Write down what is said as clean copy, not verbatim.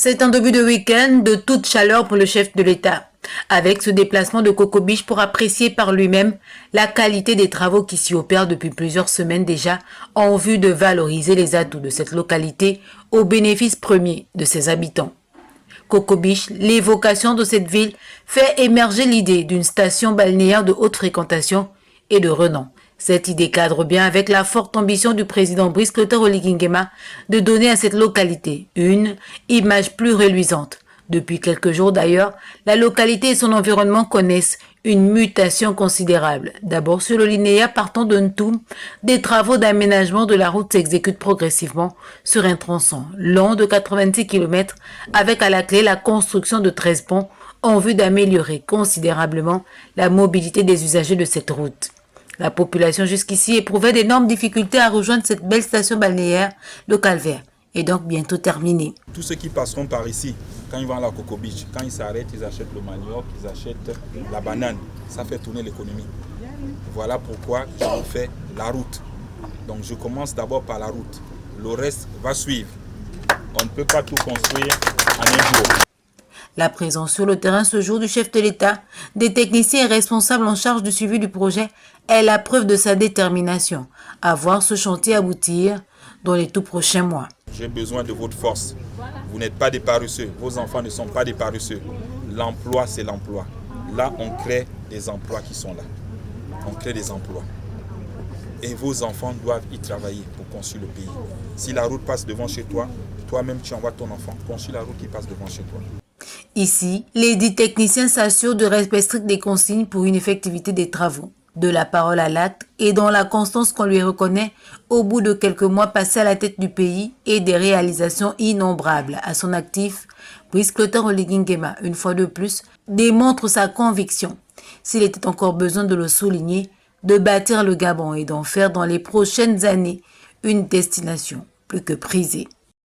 C'est un début de week-end de toute chaleur pour le chef de l'État, avec ce déplacement de Coco Beach pour apprécier par lui-même la qualité des travaux qui s'y opèrent depuis plusieurs semaines déjà en vue de valoriser les atouts de cette localité au bénéfice premier de ses habitants. Coco Beach, l'évocation de cette ville, fait émerger l'idée d'une station balnéaire de haute fréquentation et de renom. Cette idée cadre bien avec la forte ambition du président Brice Clotaire Oligui Nguema de donner à cette localité une image plus reluisante. Depuis quelques jours d'ailleurs, la localité et son environnement connaissent une mutation considérable. D'abord sur le linéaire partant de Ntoum, des travaux d'aménagement de la route s'exécutent progressivement sur un tronçon long de 86 km avec à la clé la construction de 13 ponts en vue d'améliorer considérablement la mobilité des usagers de cette route. La population jusqu'ici éprouvait d'énormes difficultés à rejoindre cette belle station balnéaire, le Calvaire, est donc bientôt terminée. Tous ceux qui passeront par ici, quand ils vont à la Coco Beach, quand ils s'arrêtent, ils achètent le manioc, ils achètent la banane. Ça fait tourner l'économie. Voilà pourquoi je fais la route. Donc je commence d'abord par la route. Le reste va suivre. On ne peut pas tout construire en un jour. La présence sur le terrain ce jour du chef de l'État, des techniciens et responsables en charge du suivi du projet est la preuve de sa détermination à voir ce chantier aboutir dans les tout prochains mois. J'ai besoin de votre force. Vous n'êtes pas des paresseux. Vos enfants ne sont pas des paresseux. L'emploi, c'est l'emploi. Là, on crée des emplois qui sont là. On crée des emplois. Et vos enfants doivent y travailler pour construire le pays. Si la route passe devant chez toi, toi-même tu envoies ton enfant construire la route qui passe devant chez toi. Ici, les 10 techniciens s'assurent du respect strict des consignes pour une effectivité des travaux. De la parole à l'acte et dans la constance qu'on lui reconnaît au bout de quelques mois passés à la tête du pays et des réalisations innombrables à son actif, Brice Clotaire Oligui Nguema, une fois de plus, démontre sa conviction, s'il était encore besoin de le souligner, de bâtir le Gabon et d'en faire dans les prochaines années une destination plus que prisée.